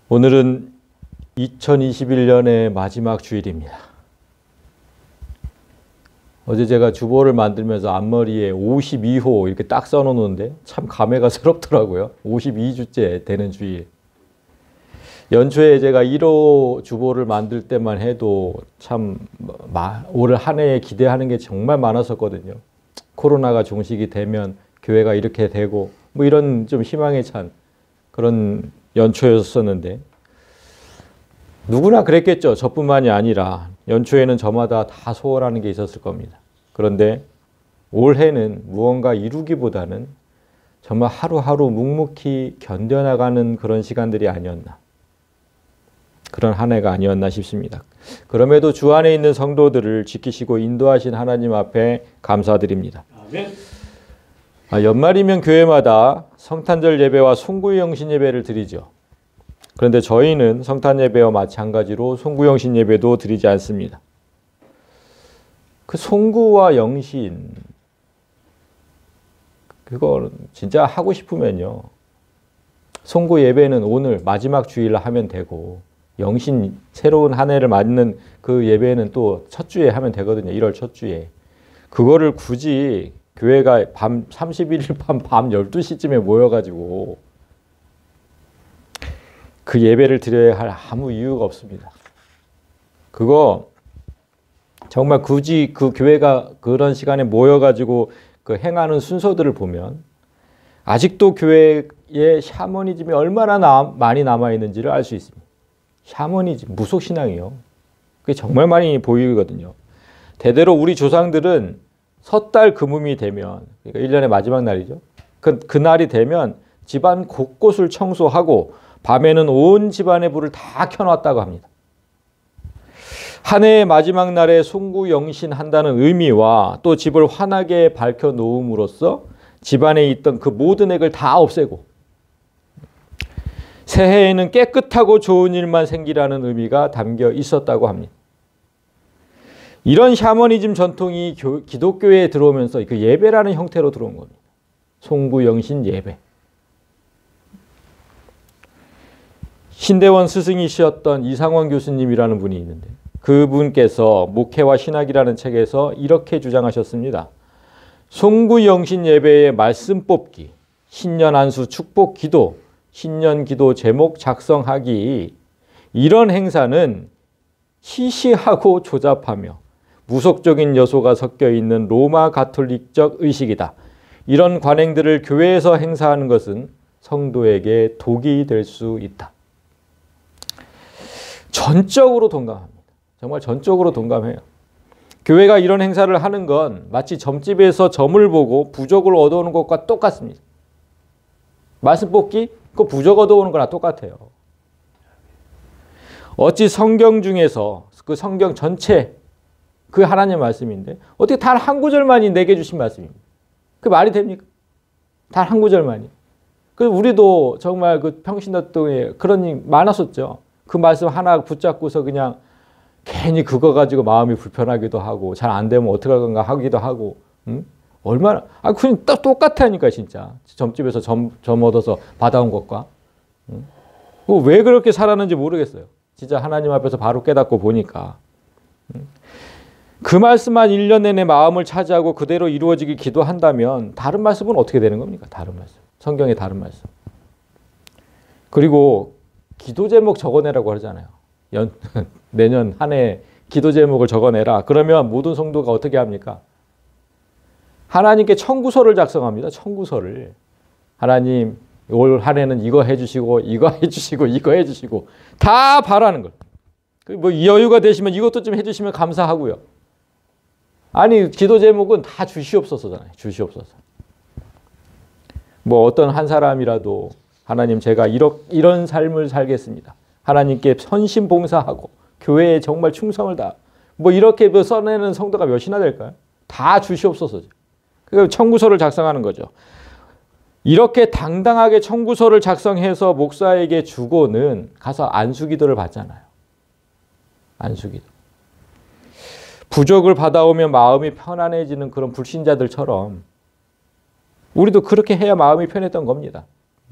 오늘은 2021년의 마지막 주일입니다. 어제 제가 주보를 만들면서 앞머리에 52호 이렇게 딱 써놓는데 참 감회가 새롭더라고요. 52주째 되는 주일. 연초에 제가 1호 주보를 만들 때만 해도 참 올 한 해에 기대하는 게 정말 많았었거든요. 코로나가 종식이 되면 교회가 이렇게 되고 뭐 이런 좀 희망에 찬 그런 연초였었는데 누구나 그랬겠죠. 저뿐만이 아니라 연초에는 저마다 다 소원하는 게 있었을 겁니다. 그런데 올해는 무언가 이루기보다는 정말 하루하루 묵묵히 견뎌나가는 그런 시간들이 아니었나. 그런 한 해가 아니었나 싶습니다. 그럼에도 주 안에 있는 성도들을 지키시고 인도하신 하나님 앞에 감사드립니다. 연말이면 교회마다 성탄절 예배와 송구영신 예배를 드리죠. 그런데 저희는 성탄 예배와 마찬가지로 송구영신 예배도 드리지 않습니다. 그 송구와 영신 그거 진짜 하고 싶으면요. 송구 예배는 오늘 마지막 주일 하면 되고 영신 새로운 한 해를 맞는 그 예배는 또 첫 주에 하면 되거든요. 1월 첫 주에. 그거를 굳이 교회가 밤 31일 밤 12시쯤에 모여가지고 그 예배를 드려야 할 아무 이유가 없습니다. 그거 정말 굳이 그 교회가 그런 시간에 모여가지고 그 행하는 순서들을 보면 아직도 교회에 샤머니즘이 얼마나 많이 남아있는지를 알 수 있습니다. 샤머니즘, 무속신앙이요. 그게 정말 많이 보이거든요. 대대로 우리 조상들은 섣달 금음이 되면, 그러니까 1년의 마지막 날이죠. 그 날이 되면 집안 곳곳을 청소하고 밤에는 온 집안의 불을 다 켜놨다고 합니다. 한 해의 마지막 날에 송구영신한다는 의미와 또 집을 환하게 밝혀놓음으로써 집안에 있던 그 모든 액을 다 없애고 새해에는 깨끗하고 좋은 일만 생기라는 의미가 담겨 있었다고 합니다. 이런 샤머니즘 전통이 기독교에 들어오면서 그 예배라는 형태로 들어온 겁니다. 송구영신 예배. 신대원 스승이셨던 이상원 교수님이라는 분이 있는데 그분께서 목회와 신학이라는 책에서 이렇게 주장하셨습니다. 송구영신 예배의 말씀 뽑기, 신년 안수 축복 기도, 신년 기도 제목 작성하기 이런 행사는 시시하고 조잡하며 무속적인 요소가 섞여 있는 로마 가톨릭적 의식이다. 이런 관행들을 교회에서 행사하는 것은 성도에게 독이 될 수 있다. 전적으로 동감합니다. 정말 전적으로 동감해요. 교회가 이런 행사를 하는 건 마치 점집에서 점을 보고 부적을 얻어오는 것과 똑같습니다. 말씀 뽑기? 그 부적 얻어오는 거나 똑같아요. 어찌 성경 중에서 그 성경 전체 그 하나님의 말씀인데 어떻게 단 한 구절만이 내게 주신 말씀입니다. 그 말이 됩니까? 단 한 구절만이. 그래서 우리도 정말 그 평신도동에 그런 일 많았었죠. 그 말씀 하나 붙잡고서 그냥 괜히 그거 가지고 마음이 불편하기도 하고 잘 안 되면 어떡할 건가 하기도 하고 얼마나 그냥 딱 똑같다니까 진짜 점집에서 점 얻어서 받아온 것과 왜 그렇게 살았는지 모르겠어요. 진짜 하나님 앞에서 바로 깨닫고 보니까 그 말씀만 1년 내내 마음을 차지하고 그대로 이루어지길 기도한다면 다른 말씀은 어떻게 되는 겁니까? 다른 말씀. 성경의 다른 말씀. 그리고 기도 제목 적어내라고 하잖아요. 내년 한 해 기도 제목을 적어내라. 그러면 모든 성도가 어떻게 합니까? 하나님께 청구서를 작성합니다. 청구서를. 하나님 올 한 해는 이거 해주시고 이거 해주시고 이거 해주시고 다 바라는 걸. 뭐 여유가 되시면 이것도 좀 해주시면 감사하고요. 아니 기도 제목은 다 주시옵소서잖아요. 주시옵소서. 뭐 어떤 한 사람이라도 하나님 제가 이런 삶을 살겠습니다. 하나님께 선심 봉사하고 교회에 정말 충성을 다. 뭐 이렇게 써내는 성도가 몇이나 될까요? 다 주시옵소서죠. 그 청구서를 작성하는 거죠. 이렇게 당당하게 청구서를 작성해서 목사에게 주고는 가서 안수기도를 받잖아요. 안수기도. 부적을 받아오면 마음이 편안해지는 그런 불신자들처럼 우리도 그렇게 해야 마음이 편했던 겁니다.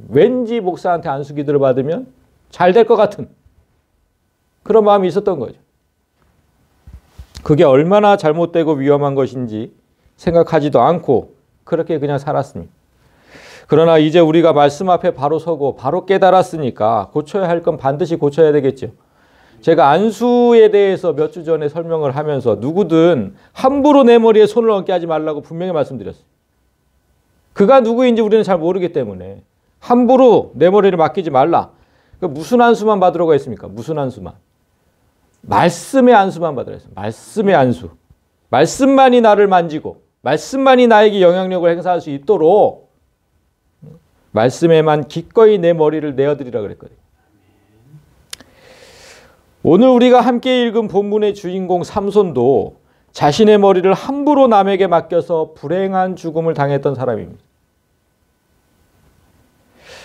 왠지 목사한테 안수기도를 받으면 잘 될 것 같은 그런 마음이 있었던 거죠. 그게 얼마나 잘못되고 위험한 것인지 생각하지도 않고 그렇게 그냥 살았습니다. 그러나 이제 우리가 말씀 앞에 바로 서고 바로 깨달았으니까 고쳐야 할 건 반드시 고쳐야 되겠죠. 제가 안수에 대해서 몇 주 전에 설명을 하면서 누구든 함부로 내 머리에 손을 얹게 하지 말라고 분명히 말씀드렸어요. 그가 누구인지 우리는 잘 모르기 때문에 함부로 내 머리를 맡기지 말라. 무슨 안수만 받으라고 했습니까? 무슨 안수만? 말씀의 안수만 받으라 했어요. 말씀의 안수. 말씀만이 나를 만지고 말씀만이 나에게 영향력을 행사할 수 있도록 말씀에만 기꺼이 내 머리를 내어드리라 그랬거든요. 오늘 우리가 함께 읽은 본문의 주인공 삼손도 자신의 머리를 함부로 남에게 맡겨서 불행한 죽음을 당했던 사람입니다.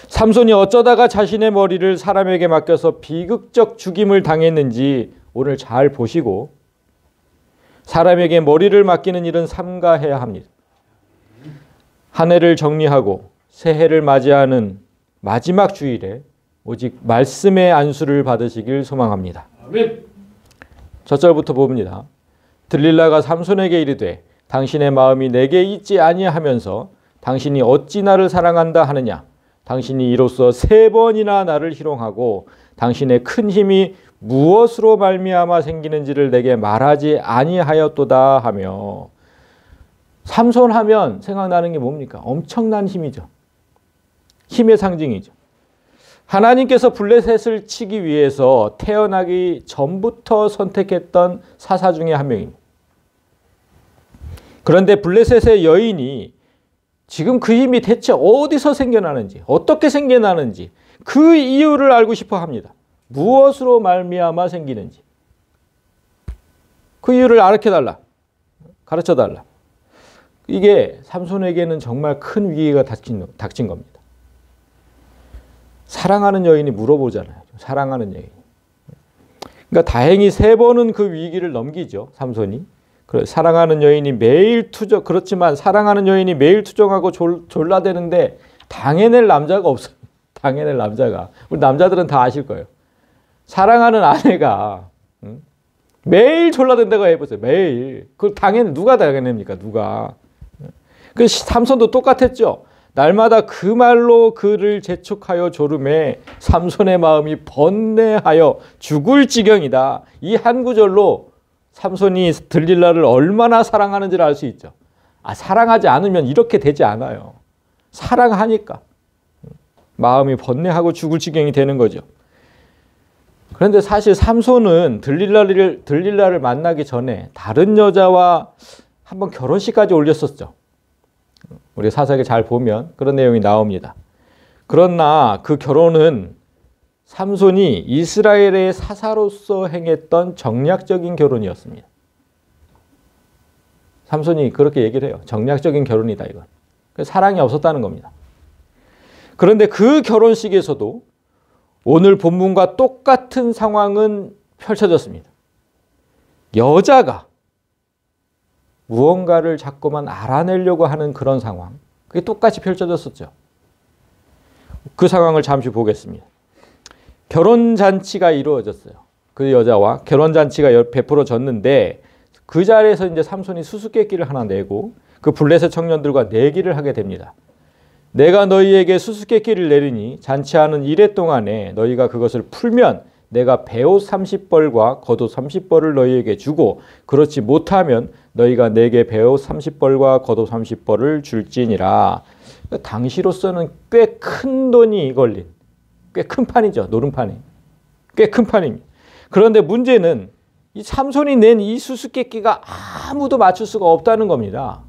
삼손이 어쩌다가 자신의 머리를 사람에게 맡겨서 비극적 죽임을 당했는지 오늘 잘 보시고 사람에게 머리를 맡기는 일은 삼가해야 합니다. 한 해를 정리하고 새해를 맞이하는 마지막 주일에 오직 말씀의 안수를 받으시길 소망합니다. 아멘. 첫 절부터 봅니다. 들릴라가 삼손에게 이르되 당신의 마음이 내게 있지 아니하면서 당신이 어찌 나를 사랑한다 하느냐. 당신이 이로써 3번이나 나를 희롱하고 당신의 큰 힘이 무엇으로 말미암아 생기는지를 내게 말하지 아니하였도다 하며. 삼손 하면 생각나는 게 뭡니까? 엄청난 힘이죠. 힘의 상징이죠. 하나님께서 블레셋을 치기 위해서 태어나기 전부터 선택했던 사사 중에 한 명입니다. 그런데 블레셋의 여인이 지금 그 힘이 대체 어디서 생겨나는지, 어떻게 생겨나는지 그 이유를 알고 싶어 합니다. 무엇으로 말미암아 생기는지. 그 이유를 가르쳐달라. 이게 삼손에게는 정말 큰 위기가 닥친 겁니다. 사랑하는 여인이 물어보잖아요. 사랑하는 여인. 그러니까 다행히 3번은 그 위기를 넘기죠. 삼손이. 사랑하는 여인이 매일 그렇지만 사랑하는 여인이 매일 투정하고 졸라대는데 당해낼 남자가 없어요. 당해낼 남자가. 우리 남자들은 다 아실 거예요. 사랑하는 아내가 매일 졸라댄다고 해보세요. 매일. 그걸 누가 당해냅니까? 누가. 그 삼손도 똑같았죠. 날마다 그 말로 그를 재촉하여 조름에 삼손의 마음이 번뇌하여 죽을 지경이다. 이 한 구절로 삼손이 들릴라를 얼마나 사랑하는지를 알 수 있죠. 사랑하지 않으면 이렇게 되지 않아요. 사랑하니까 마음이 번뇌하고 죽을 지경이 되는 거죠. 그런데 사실 삼손은 들릴라를 만나기 전에 다른 여자와 한번 결혼식까지 올렸었죠. 우리 사사기 잘 보면 그런 내용이 나옵니다. 그러나 그 결혼은 삼손이 이스라엘의 사사로서 행했던 정략적인 결혼이었습니다. 삼손이 그렇게 얘기를 해요. 정략적인 결혼이다 이건. 사랑이 없었다는 겁니다. 그런데 그 결혼식에서도 오늘 본문과 똑같은 상황은 펼쳐졌습니다. 여자가 무언가를 자꾸만 알아내려고 하는 그런 상황. 그게 똑같이 펼쳐졌었죠. 그 상황을 잠시 보겠습니다. 결혼잔치가 이루어졌어요. 그 여자와 결혼잔치가 베풀어졌는데 그 자리에서 이제 삼손이 수수께끼를 하나 내고 그 블레셋 청년들과 내기를 하게 됩니다. 내가 너희에게 수수께끼를 내리니 잔치하는 이래 동안에 너희가 그것을 풀면 내가 베옷 30벌과 겉옷 30벌을 너희에게 주고 그렇지 못하면 너희가 내게 베옷 30벌과 겉옷 30벌을 줄지니라. 당시로서는 꽤 큰 돈이 걸린 꽤 큰 판이죠. 노름판이. 꽤 큰 판입니다. 그런데 문제는 이 삼손이 낸 이 수수께끼가 아무도 맞출 수가 없다는 겁니다.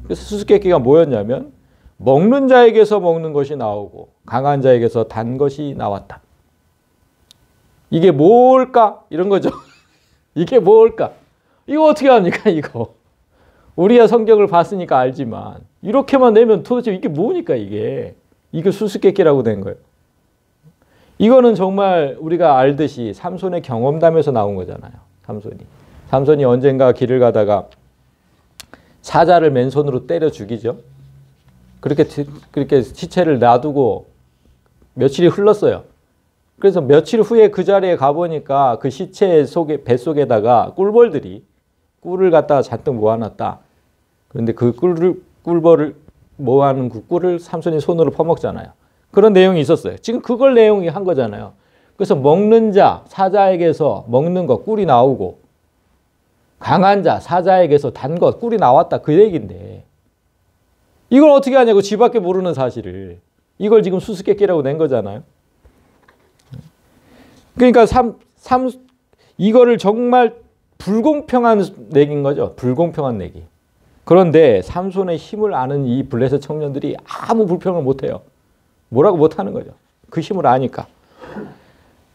그래서 수수께끼가 뭐였냐면 먹는 자에게서 먹는 것이 나오고 강한 자에게서 단 것이 나왔다. 이게 뭘까? 이런 거죠. 이게 뭘까? 이거 어떻게 합니까? 이거. 우리가 성경을 봤으니까 알지만 이렇게만 내면 도대체 이게 뭐니까 이게. 이게 수수께끼라고 된 거예요. 이거는 정말 우리가 알듯이 삼손의 경험담에서 나온 거잖아요. 삼손이 언젠가 길을 가다가 사자를 맨손으로 때려 죽이죠. 그렇게 시체를 놔두고 며칠이 흘렀어요. 그래서 며칠 후에 그 자리에 가보니까 그 시체 속에, 뱃속에다가 꿀벌들이 꿀을 갖다가 잔뜩 모아놨다. 그런데 그 꿀벌을 모아놓은 그 꿀을 삼손이 손으로 퍼먹잖아요. 그런 내용이 있었어요. 지금 그걸 내용이 한 거잖아요. 그래서 먹는 자, 사자에게서 먹는 것, 꿀이 나오고, 강한 자, 사자에게서 단 것, 꿀이 나왔다. 그 얘기인데, 이걸 어떻게 하냐고, 지밖에 모르는 사실을. 이걸 지금 수수께끼라고 낸 거잖아요. 그러니까 이거를 정말 불공평한 내기인 거죠. 불공평한 내기. 그런데 삼손의 힘을 아는 이 블레셋 청년들이 아무 불평을 못해요. 뭐라고 못하는 거죠. 그 힘을 아니까.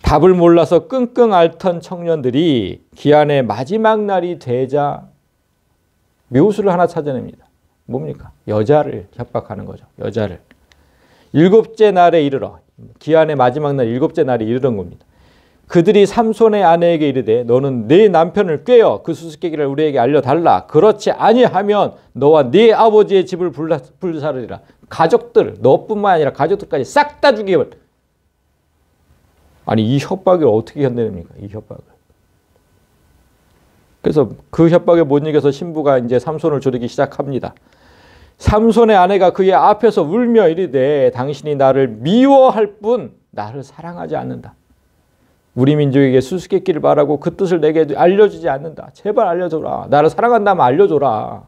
답을 몰라서 끙끙 앓던 청년들이 기한의 마지막 날이 되자 묘수를 하나 찾아냅니다. 뭡니까? 여자를 협박하는 거죠. 여자를. 일곱째 날에 이르러, 기한의 마지막 날 일곱째 날에 이르던 겁니다. 그들이 삼손의 아내에게 이르되 너는 네 남편을 꾀어 그 수수께끼를 우리에게 알려달라. 그렇지 아니하면 너와 네 아버지의 집을 불사르리라. 가족들, 너뿐만 아니라 가족들까지 싹 다 죽이게. 아니 이 협박을 어떻게 견뎌냅니까? 이 협박을. 그래서 그 협박에 못 이겨서 신부가 이제 삼손을 조르기 시작합니다. 삼손의 아내가 그의 앞에서 울며 이르되 당신이 나를 미워할 뿐 나를 사랑하지 않는다. 우리 민족에게 수수께끼를 말하고 그 뜻을 내게 알려주지 않는다. 제발 알려줘라. 나를 사랑한다면 알려줘라.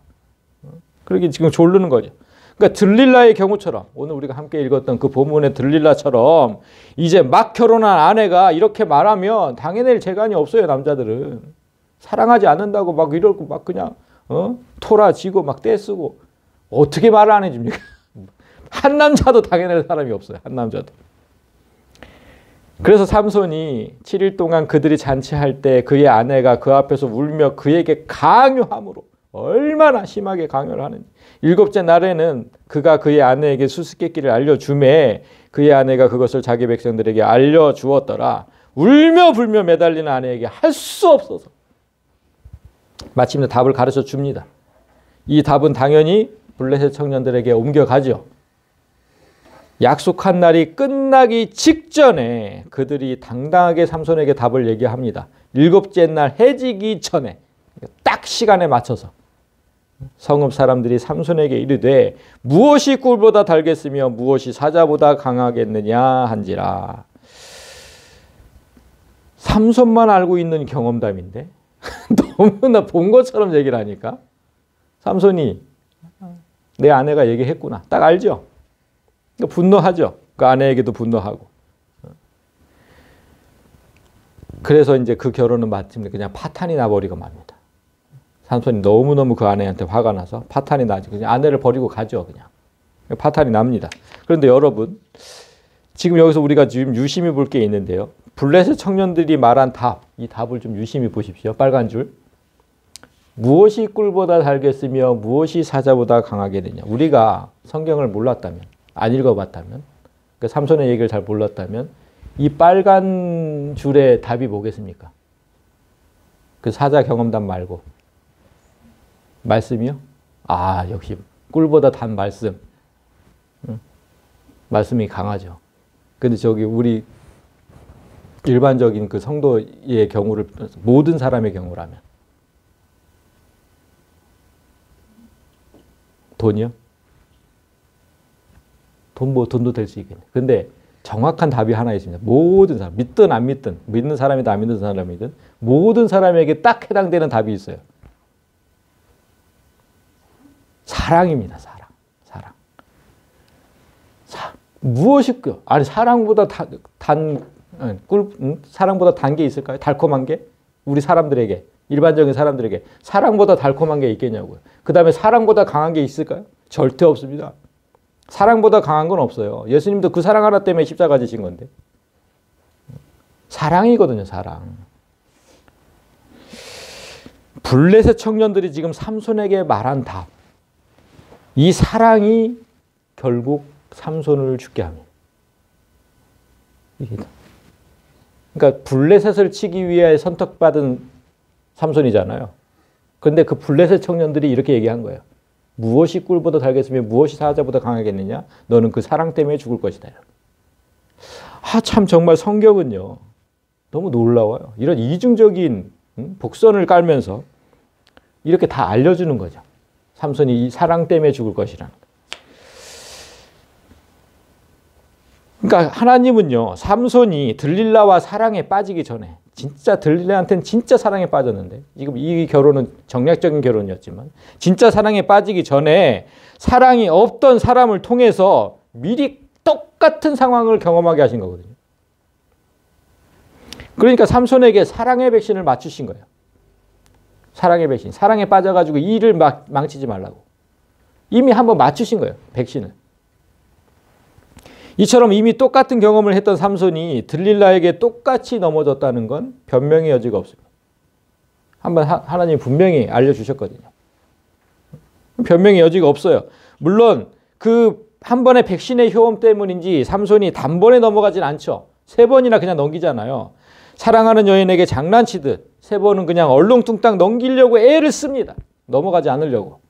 그러게 지금 졸르는 거죠. 그러니까 들릴라의 경우처럼 오늘 우리가 함께 읽었던 그 본문의 들릴라처럼 이제 막 결혼한 아내가 이렇게 말하면 당해낼 재간이 없어요. 남자들은. 사랑하지 않는다고 막 이러고 막 그냥 토라지고 막 떼쓰고 어떻게 말을 안 해줍니까? 한 남자도 당해낼 사람이 없어요. 한 남자도. 그래서 삼손이 7일 동안 그들이 잔치할 때 그의 아내가 그 앞에서 울며 그에게 강요함으로 얼마나 심하게 강요를 하는지. 일곱째 날에는 그가 그의 아내에게 수수께끼를 알려주매 그의 아내가 그것을 자기 백성들에게 알려주었더라. 울며 불며 매달리는 아내에게 할 수 없어서 마침내 답을 가르쳐 줍니다. 이 답은 당연히 블레셋 청년들에게 옮겨가죠. 약속한 날이 끝나기 직전에 그들이 당당하게 삼손에게 답을 얘기합니다. 일곱째 날 해지기 전에 딱 시간에 맞춰서 성읍 사람들이 삼손에게 이르되 무엇이 꿀보다 달겠으며 무엇이 사자보다 강하겠느냐 한지라. 삼손만 알고 있는 경험담인데 너무나 본 것처럼 얘기를 하니까 삼손이 내 아내가 얘기했구나. 딱 알죠? 분노하죠. 그 아내에게도 분노하고. 그래서 이제 그 결혼은 마침내 그냥 파탄이 나버리고 맙니다. 삼손이 너무너무 그 아내한테 화가 나서 파탄이 나죠. 그냥 아내를 버리고 가죠. 그냥. 파탄이 납니다. 그런데 여러분, 지금 여기서 우리가 지금 유심히 볼 게 있는데요. 블레셋 청년들이 말한 답, 이 답을 좀 유심히 보십시오. 빨간 줄. 무엇이 꿀보다 달겠으며 무엇이 사자보다 강하게 되냐. 우리가 성경을 몰랐다면, 안 읽어봤다면, 그 삼손의 얘기를 잘 몰랐다면 이 빨간 줄의 답이 뭐겠습니까? 그 사자 경험담 말고 말씀이요? 아, 역시 꿀보다 단 말씀. 말씀이 강하죠. 근데 저기 우리 일반적인 그 성도의 경우를 모든 사람의 경우라면 돈이요? 돈도 될 수 있겠네. 근데 정확한 답이 하나 있습니다. 모든 사람, 믿든 안 믿든, 믿는 사람이든 안 믿는 사람이든 모든 사람에게 딱 해당되는 답이 있어요. 사랑입니다. 사랑. 무엇이 아니 사랑보다 사랑보다 단 게 있을까요? 달콤한 게? 우리 사람들에게, 일반적인 사람들에게 사랑보다 달콤한 게 있겠냐고요. 그 다음에 사랑보다 강한 게 있을까요? 절대 없습니다. 사랑보다 강한 건 없어요. 예수님도 그 사랑 하나 때문에 십자가 지신 건데. 사랑이거든요, 사랑. 블레셋 청년들이 지금 삼손에게 말한 답. 이 사랑이 결국 삼손을 죽게 합니다. 그러니까 블레셋을 치기 위해 선택받은 삼손이잖아요. 그런데 그 블레셋 청년들이 이렇게 얘기한 거예요. 무엇이 꿀보다 달겠으며 무엇이 사자보다 강하겠느냐? 너는 그 사랑 때문에 죽을 것이다. 참 정말 성경은요. 너무 놀라워요. 이런 이중적인 복선을 깔면서 이렇게 다 알려주는 거죠. 삼손이 이 사랑 때문에 죽을 것이라는 거. 그러니까 하나님은요. 삼손이 들릴라와 사랑에 빠지기 전에 진짜 들릴라한테는 진짜 사랑에 빠졌는데 지금 이 결혼은 정략적인 결혼이었지만 진짜 사랑에 빠지기 전에 사랑이 없던 사람을 통해서 미리 똑같은 상황을 경험하게 하신 거거든요. 그러니까 삼손에게 사랑의 백신을 맞추신 거예요. 사랑의 백신. 사랑에 빠져가지고 일을 망치지 말라고. 이미 한번 맞추신 거예요. 백신을. 이처럼 이미 똑같은 경험을 했던 삼손이 들릴라에게 똑같이 넘어졌다는 건 변명의 여지가 없습니다. 한번 하나님이 분명히 알려주셨거든요. 변명의 여지가 없어요. 물론 그 한 번의 백신의 효험 때문인지 삼손이 단번에 넘어가진 않죠. 3번이나 그냥 넘기잖아요. 사랑하는 여인에게 장난치듯 3번은 그냥 얼렁뚱땅 넘기려고 애를 씁니다. 넘어가지 않으려고.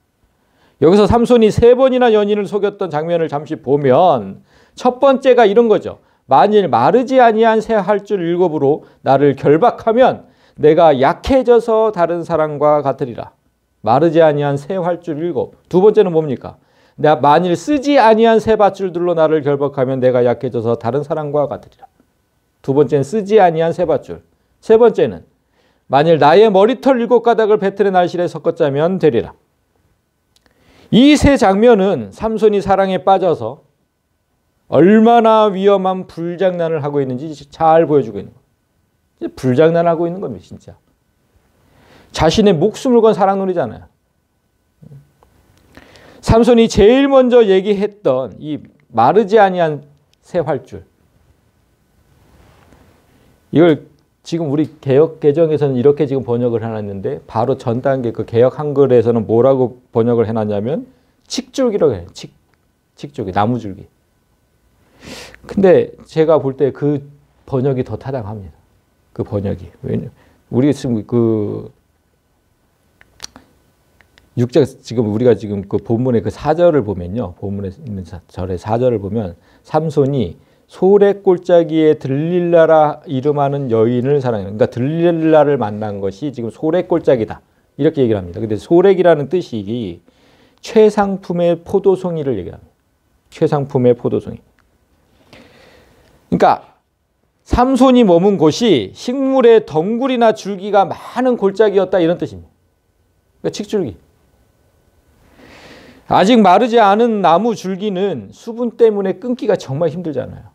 여기서 삼손이 3번이나 연인을 속였던 장면을 잠시 보면 첫 번째가 이런 거죠. 만일 마르지 아니한 새 할 줄 7으로 나를 결박하면 내가 약해져서 다른 사람과 같으리라. 마르지 아니한 새 할 줄 7. 두 번째는 뭡니까? 내가 만일 쓰지 아니한 새 밧줄들로 나를 결박하면 내가 약해져서 다른 사람과 같으리라. 두 번째는 쓰지 아니한 새 밧줄. 세 번째는 만일 나의 머리털 7가닥을 배틀의 날실에 섞었자면 되리라. 이 세 장면은 삼손이 사랑에 빠져서 얼마나 위험한 불장난을 하고 있는지 잘 보여주고 있는 거예요. 불장난하고 있는 겁니다. 진짜. 자신의 목숨을 건 사랑놀이잖아요. 삼손이 제일 먼저 얘기했던 이 마르지 아니한 새 활줄. 이걸 지금 우리 개역 개정에서는 이렇게 지금 번역을 해놨는데 바로 전 단계 그 개역 한글에서는 뭐라고 번역을 해놨냐면 칡줄기라고 해요. 칡줄기, 나무줄기. 근데 제가 볼 때 그 번역이 더 타당합니다. 그 번역이. 왜냐면 우리가 지금 우리가 지금 그 본문의 그 4절을 보면요. 본문에 있는 절의 4절을 보면 삼손이 소래골짜기에 들릴라라 이름하는 여인을 사랑해요. 그러니까 들릴라를 만난 것이 지금 소래골짜기다. 이렇게 얘기를 합니다. 근데 소래기라는 뜻이 최상품의 포도송이를 얘기합니다. 최상품의 포도송이. 그러니까 삼손이 머문 곳이 식물의 덩굴이나 줄기가 많은 골짜기였다 이런 뜻입니다. 그러니까 칡줄기. 아직 마르지 않은 나무 줄기는 수분 때문에 끊기가 정말 힘들잖아요.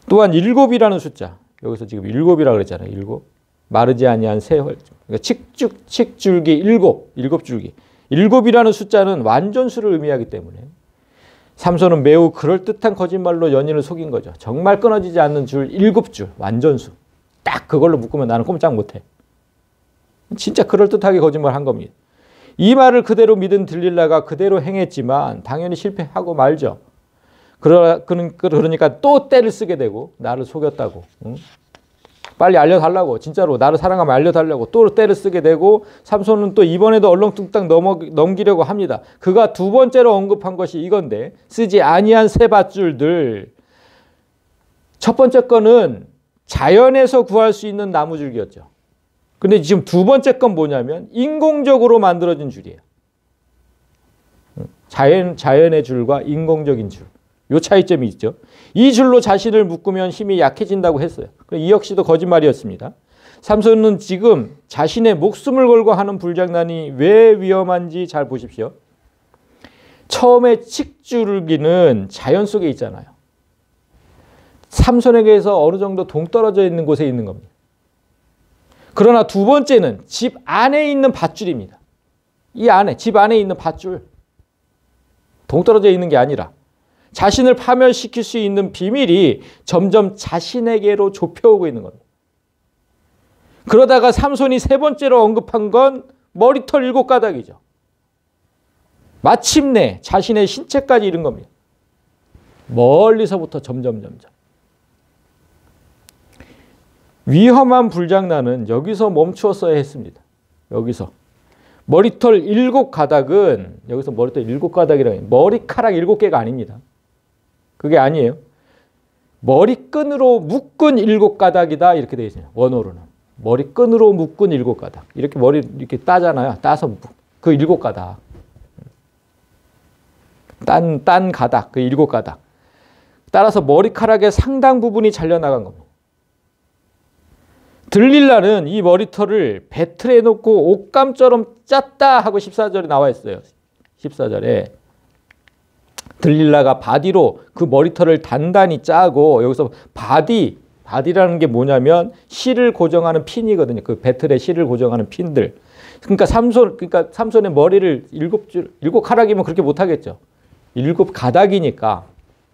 또한 7이라는 숫자. 여기서 지금 7이라고 그랬잖아요. 7. 마르지 아니한 새 활. 그러니까 칡줄기 7줄기. 7이라는 숫자는 완전수를 의미하기 때문에 삼손은 매우 그럴듯한 거짓말로 연인을 속인 거죠. 정말 끊어지지 않는 줄 7줄, 완전수. 딱 그걸로 묶으면 나는 꼼짝 못해. 진짜 그럴듯하게 거짓말한 겁니다. 이 말을 그대로 믿은 들릴라가 그대로 행했지만 당연히 실패하고 말죠. 그러니까 또 떼를 쓰게 되고 나를 속였다고. 응? 빨리 알려달라고. 진짜로 나를 사랑하면 알려달라고 또 떼를 쓰게 되고 삼손은 또 이번에도 얼렁뚱땅 넘기려고 합니다. 그가 두 번째로 언급한 것이 이건데 쓰지 아니한 새 밧줄들. 첫 번째 거는 자연에서 구할 수 있는 나무줄기였죠. 근데 지금 두 번째 건 뭐냐면 인공적으로 만들어진 줄이에요. 자연의 줄과 인공적인 줄. 요 차이점이 있죠. 이 줄로 자신을 묶으면 힘이 약해진다고 했어요. 이 역시도 거짓말이었습니다. 삼손은 지금 자신의 목숨을 걸고 하는 불장난이 왜 위험한지 잘 보십시오. 처음에 칡줄기는 자연 속에 있잖아요. 삼손에게서 어느 정도 동떨어져 있는 곳에 있는 겁니다. 그러나 두 번째는 집 안에 있는 밧줄입니다. 이 안에, 집 안에 있는 밧줄. 동떨어져 있는 게 아니라 자신을 파멸시킬 수 있는 비밀이 점점 자신에게로 좁혀오고 있는 겁니다. 그러다가 삼손이 세 번째로 언급한 건 머리털 7가닥이죠. 마침내 자신의 신체까지 이른 겁니다. 멀리서부터 점점. 위험한 불장난은 여기서 멈추었어야 했습니다. 여기서. 머리털 7가닥은 여기서 머리털 7가닥이라고 해요. 머리카락 7개가 아닙니다. 그게 아니에요. 머리끈으로 묶은 7가닥이다 이렇게 되어 있어요. 원어로는. 머리끈으로 묶은 7가닥. 이렇게 머리 이렇게 따잖아요. 따서 그 7가닥. 딴 가닥, 그 7가닥. 따라서 머리카락의 상당 부분이 잘려나간 겁니다. 들릴라는 이 머리털을 배틀에 놓고 옷감처럼 짰다 하고 14절에 나와 있어요. 14절에. 들릴라가 바디로 그 머리털을 단단히 짜고, 여기서 바디라는 게 뭐냐면 실을 고정하는 핀이거든요. 그 배틀에 실을 고정하는 핀들. 그러니까 삼손의 머리를 7가락이면 그렇게 못 하겠죠. 7가닥이니까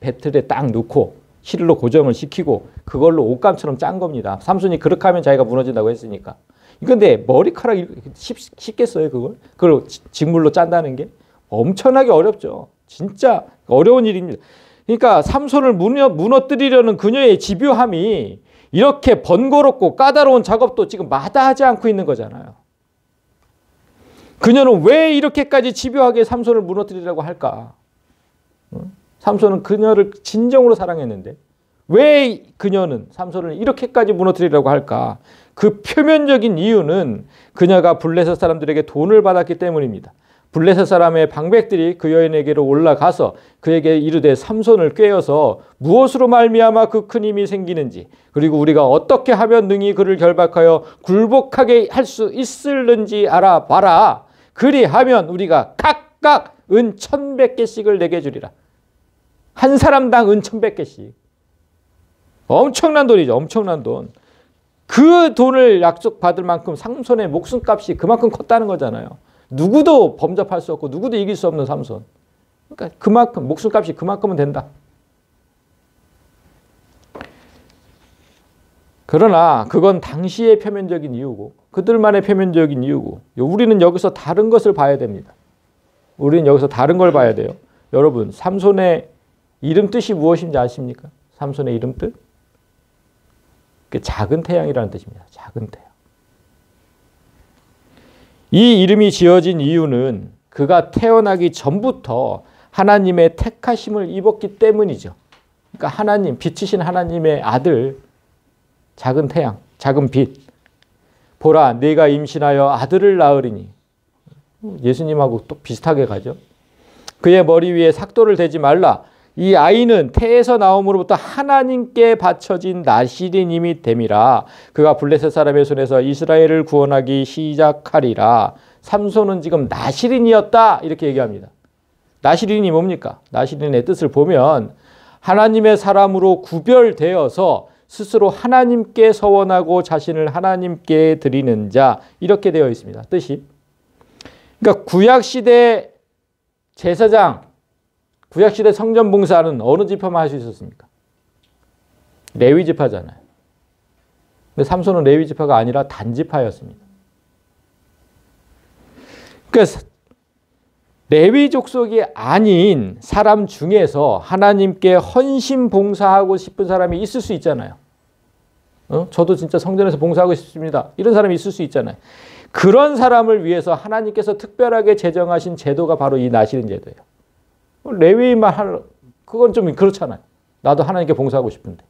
배틀에 딱 넣고 실로 고정을 시키고 그걸로 옷감처럼 짠 겁니다. 삼손이 그렇게 하면 자기가 무너진다고 했으니까. 근데 머리카락 쉽겠어요, 그걸? 그걸 직물로 짠다는 게 엄청나게 어렵죠. 진짜 어려운 일입니다. 그러니까 삼손을 무너뜨리려는 그녀의 집요함이 이렇게 번거롭고 까다로운 작업도 지금 마다하지 않고 있는 거잖아요. 그녀는 왜 이렇게까지 집요하게 삼손을 무너뜨리려고 할까? 삼손은 그녀를 진정으로 사랑했는데 왜 그녀는 삼손을 이렇게까지 무너뜨리려고 할까? 그 표면적인 이유는 그녀가 블레셋 사람들에게 돈을 받았기 때문입니다. 블레셋 사람의 방백들이 그 여인에게로 올라가서 그에게 이르되 삼손을 꾀어서 무엇으로 말미암아 그 큰 힘이 생기는지, 그리고 우리가 어떻게 하면 능히 그를 결박하여 굴복하게 할 수 있을는지 알아봐라. 그리하면 우리가 각각 은 1,100개씩을 내게 주리라. 한 사람당 은 1,100개씩. 엄청난 돈이죠. 엄청난 돈. 그 돈을 약속받을 만큼 삼손의 목숨값이 그만큼 컸다는 거잖아요. 누구도 범접할 수 없고 누구도 이길 수 없는 삼손. 그러니까 그만큼 목숨값이 그만큼은 된다. 그러나 그건 당시의 표면적인 이유고 그들만의 표면적인 이유고 우리는 여기서 다른 것을 봐야 됩니다. 우리는 여기서 다른 걸 봐야 돼요. 여러분, 삼손의 이름 뜻이 무엇인지 아십니까? 삼손의 이름 뜻? 작은 태양이라는 뜻입니다. 작은 태양. 이 이름이 지어진 이유는 그가 태어나기 전부터 하나님의 택하심을 입었기 때문이죠. 그러니까 하나님, 빛이신 하나님의 아들, 작은 태양, 작은 빛. 보라, 네가 임신하여 아들을 낳으리니. 예수님하고 또 비슷하게 가죠. 그의 머리 위에 삭도를 대지 말라. 이 아이는 태에서 나옴으로부터 하나님께 바쳐진 나시린임이 됨이라. 그가 블레셋 사람의 손에서 이스라엘을 구원하기 시작하리라. 삼손은 지금 나시린이었다 이렇게 얘기합니다. 나시린이 뭡니까? 나시린의 뜻을 보면 하나님의 사람으로 구별되어서 스스로 하나님께 서원하고 자신을 하나님께 드리는 자, 이렇게 되어 있습니다. 뜻이. 그러니까 구약시대 제사장, 구약시대 성전 봉사는 어느 지파만 할 수 있었습니까? 레위 지파잖아요. 근데 삼손은 레위 지파가 아니라 단 지파였습니다. 그러니까 레위 족속이 아닌 사람 중에서 하나님께 헌신 봉사하고 싶은 사람이 있을 수 있잖아요. 저도 진짜 성전에서 봉사하고 싶습니다. 이런 사람이 있을 수 있잖아요. 그런 사람을 위해서 하나님께서 특별하게 제정하신 제도가 바로 이 나시린 제도예요. 레위만 할, 그건 좀 그렇잖아요. 나도 하나님께 봉사하고 싶은데.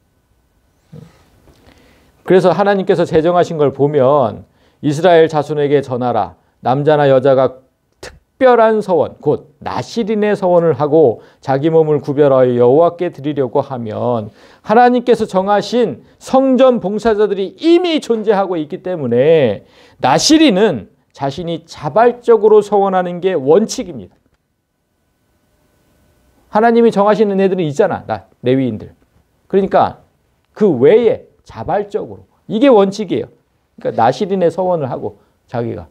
그래서 하나님께서 제정하신 걸 보면 이스라엘 자손에게 전하라. 남자나 여자가 특별한 서원, 곧 나시린의 서원을 하고 자기 몸을 구별하여 여호와께 드리려고 하면 하나님께서 정하신 성전 봉사자들이 이미 존재하고 있기 때문에 나시린은 자신이 자발적으로 서원하는 게 원칙입니다. 하나님이 정하시는 애들은 있잖아. 레위인들. 그러니까 그 외에 자발적으로. 이게 원칙이에요. 그러니까 나시린의 서원을 하고 자기가.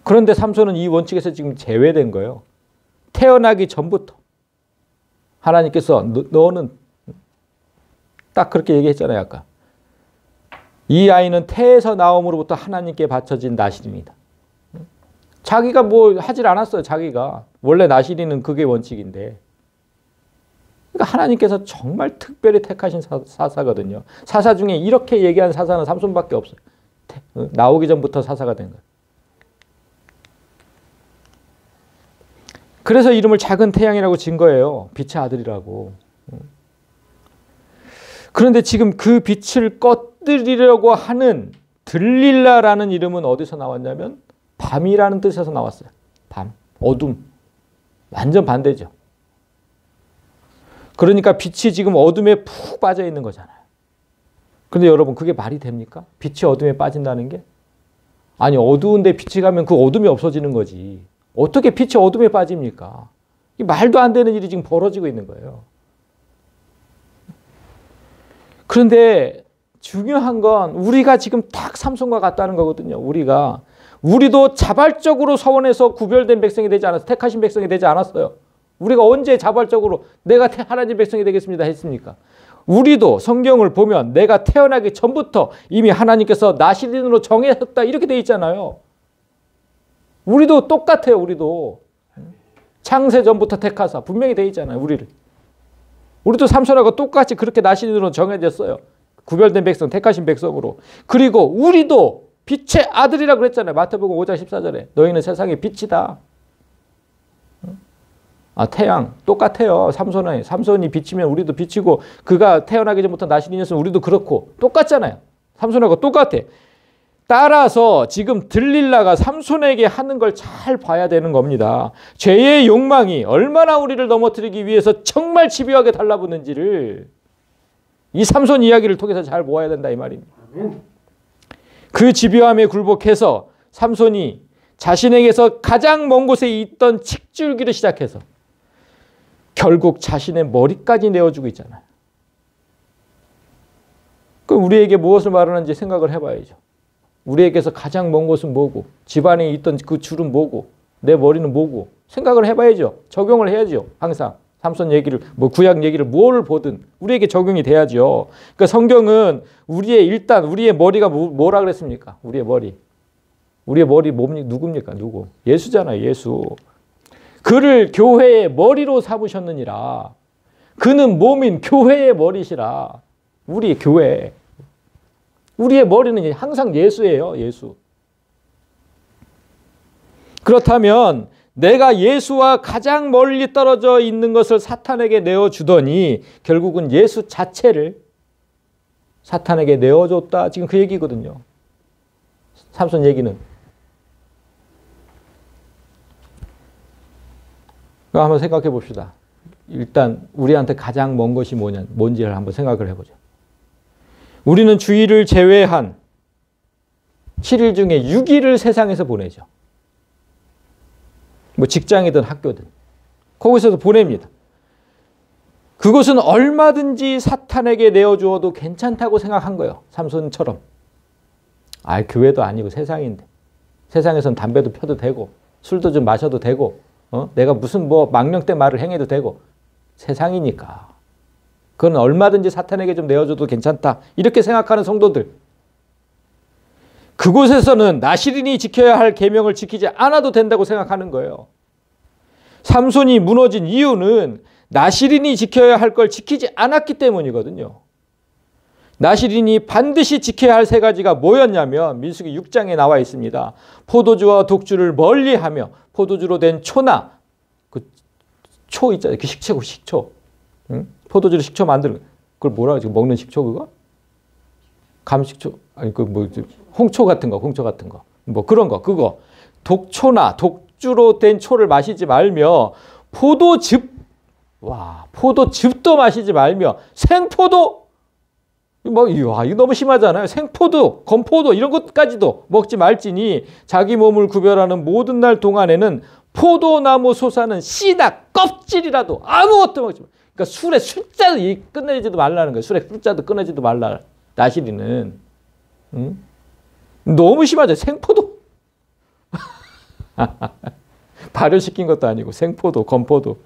그런데 삼손은 이 원칙에서 지금 제외된 거예요. 태어나기 전부터. 하나님께서 너는 딱 그렇게 얘기했잖아요. 아까. 이 아이는 태에서 나옴으로부터 하나님께 바쳐진 나시린이다. 자기가 뭐 하질 않았어요. 자기가. 원래 나시린은 그게 원칙인데. 그러니까 하나님께서 정말 특별히 택하신 사사거든요. 사사 중에 이렇게 얘기한 사사는 삼손밖에 없어요. 나오기 전부터 사사가 된 거예요. 그래서 이름을 작은 태양이라고 진 거예요. 빛의 아들이라고. 그런데 지금 그 빛을 꺼뜨리려고 하는 들릴라라는 이름은 어디서 나왔냐면 밤이라는 뜻에서 나왔어요. 밤, 어둠. 완전 반대죠. 그러니까 빛이 지금 어둠에 푹 빠져 있는 거잖아요. 그런데 여러분 그게 말이 됩니까? 빛이 어둠에 빠진다는 게? 아니 어두운데 빛이 가면 그 어둠이 없어지는 거지. 어떻게 빛이 어둠에 빠집니까? 이 말도 안 되는 일이 지금 벌어지고 있는 거예요. 그런데 중요한 건 우리가 지금 딱 삼손과 같다는 거거든요. 우리도 자발적으로 서원에서 구별된 백성이 되지 않았어요. 택하신 백성이 되지 않았어요. 우리가 언제 자발적으로 내가 하나님 백성이 되겠습니다 했습니까? 우리도 성경을 보면 내가 태어나기 전부터 이미 하나님께서 나시린으로 정하셨다 이렇게 돼 있잖아요. 우리도 똑같아요. 우리도 창세 전부터 택하사 분명히 돼 있잖아요. 우리도 삼손하고 똑같이 그렇게 나시린으로 정해졌어요. 구별된 백성, 택하신 백성으로. 그리고 우리도 빛의 아들이라고 그랬잖아요. 마태복음 5장 14절에 너희는 세상의 빛이다. 태양 똑같아요. 삼손이 빛이면 우리도 빛이고 그가 태어나기 전부터 나시린이었으면 우리도 그렇고 똑같잖아요. 삼손하고 똑같아. 따라서 지금 들릴라가 삼손에게 하는 걸 잘 봐야 되는 겁니다. 죄의 욕망이 얼마나 우리를 넘어뜨리기 위해서 정말 집요하게 달라붙는지를 이 삼손 이야기를 통해서 잘 모아야 된다 이 말입니다. 그 집요함에 굴복해서 삼손이 자신에게서 가장 먼 곳에 있던 칡줄기를 시작해서 결국 자신의 머리까지 내어주고 있잖아요. 그럼 우리에게 무엇을 말하는지 생각을 해봐야죠. 우리에게서 가장 먼 곳은 뭐고 집안에 있던 그 줄은 뭐고 내 머리는 뭐고 생각을 해봐야죠. 적용을 해야죠. 항상 삼손 얘기를 구약 얘기를 무엇을 보든 우리에게 적용이 돼야죠. 그러니까 성경은 우리의 머리가 뭐라 그랬습니까? 우리의 머리 누굽니까? 누구? 예수잖아요. 예수. 그를 교회의 머리로 삼으셨느니라. 그는 몸인 교회의 머리시라. 우리 교회. 우리의 머리는 항상 예수예요. 예수. 그렇다면 내가 예수와 가장 멀리 떨어져 있는 것을 사탄에게 내어주더니 결국은 예수 자체를 사탄에게 내어줬다. 지금 그 얘기거든요. 삼손 얘기는. 한번 생각해 봅시다. 일단 우리한테 가장 먼 것이 뭔지를 한번 생각을 해보죠. 우리는 주일을 제외한 7일 중에 6일을 세상에서 보내죠. 직장이든 학교든 거기서도 보냅니다. 그것은 얼마든지 사탄에게 내어주어도 괜찮다고 생각한 거예요. 삼손처럼. 교회도 아니고 세상인데 세상에선 담배도 펴도 되고 술도 좀 마셔도 되고 내가 무슨 망령된 말을 행해도 되고 세상이니까 그건 얼마든지 사탄에게 좀 내어줘도 괜찮다 이렇게 생각하는 성도들. 그곳에서는 나시린이 지켜야 할 계명을 지키지 않아도 된다고 생각하는 거예요. 삼손이 무너진 이유는 나시린이 지켜야 할 걸 지키지 않았기 때문이거든요. 나시린이 반드시 지켜야 할 세 가지가 뭐였냐면 민수기 6장에 나와 있습니다. 포도주와 독주를 멀리하며 포도주로 된 초나 그 초 있잖아요. 그 식초. 응? 포도주로 식초 만드는 그걸 뭐라 그러지? 먹는 식초 그거? 감식초 아니 홍초 같은 거 그런 거 그거 독초나 독주로 된 초를 마시지 말며 포도즙도 마시지 말며 생포도 이거 너무 심하잖아요. 생포도, 건포도 이런 것까지도 먹지 말지니 자기 몸을 구별하는 모든 날 동안에는 포도나무 솟아는 씨나 껍질이라도 아무것도 먹지 마. 그러니까 술의 숫자도 끝내지도 말라는 거예요. 술의 숫자도 끊어지도 말라. 나시린은 너무 심하죠. 생포도 발효시킨 것도 아니고 생포도, 건포도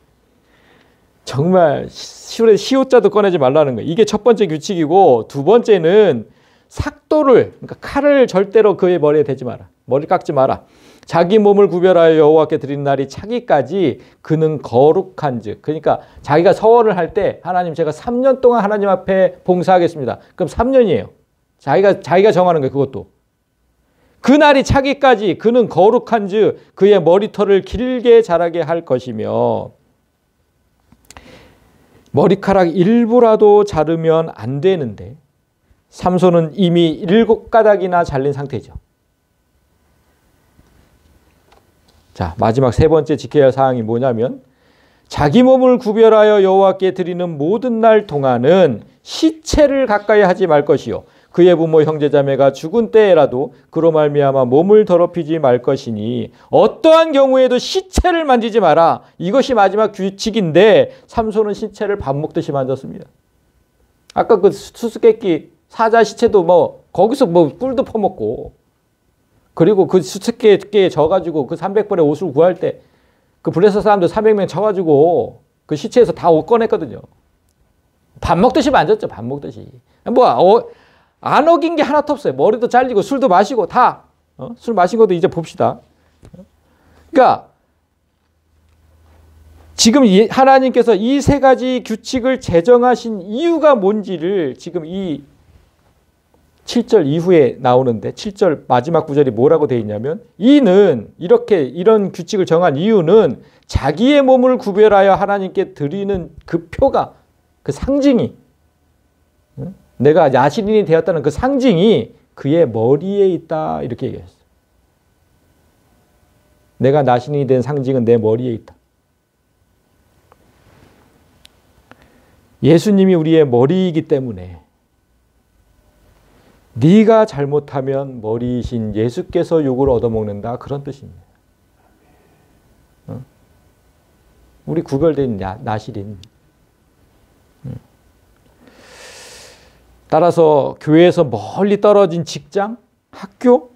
정말 술의 시옷자도 꺼내지 말라는 거예요. 이게 첫 번째 규칙이고 두 번째는 삭도를 그러니까 칼을 절대로 그의 머리에 대지 마라. 머리 깎지 마라. 자기 몸을 구별하여 여호와께 드리는 날이 차기까지 그는 거룩한즉 그러니까 자기가 서원을 할 때 하나님 제가 3년 동안 하나님 앞에 봉사하겠습니다. 그럼 3년이에요. 자기가 정하는 거예요. 그것도. 그 날이 차기까지 그는 거룩한즉 그의 머리털을 길게 자라게 할 것이며 머리카락 일부라도 자르면 안 되는데 삼손은 이미 7가닥이나 잘린 상태죠. 자, 마지막 세 번째 지켜야 할 사항이 뭐냐면 자기 몸을 구별하여 여호와께 드리는 모든 날 동안은 시체를 가까이 하지 말 것이요 그의 부모 형제자매가 죽은 때에라도 그로 말미암아 몸을 더럽히지 말 것이니 어떠한 경우에도 시체를 만지지 마라. 이것이 마지막 규칙인데 삼손은 시체를 밥 먹듯이 만졌습니다. 아까 그 수수께끼 사자 시체도 뭐 거기서 뭐 꿀도 퍼먹고 그리고 그 수수께끼에 져가지고 그 300벌의 옷을 구할 때 그 블레셋 사람들 300명 쳐가지고 그 시체에서 다 옷 꺼냈거든요. 밥 먹듯이 만졌죠. 밥 먹듯이. 안 어긴 게 하나도 없어요. 머리도 잘리고 술도 마시고 다. 술 마신 것도 이제 봅시다. 그러니까 지금 하나님께서 이 세 가지 규칙을 제정하신 이유가 뭔지를 지금 이 7절 이후에 나오는데 7절 마지막 구절이 뭐라고 되어 있냐면 이는 이런 규칙을 정한 이유는 자기의 몸을 구별하여 하나님께 드리는 그 표가 그 상징이 내가 나실인이 되었다는 그 상징이 그의 머리에 있다 이렇게 얘기했어요. 내가 나실인이 된 상징은 내 머리에 있다. 예수님이 우리의 머리이기 때문에 네가 잘못하면 머리이신 예수께서 욕을 얻어먹는다 그런 뜻입니다. 우리 구별된 나실인. 따라서 교회에서 멀리 떨어진 직장, 학교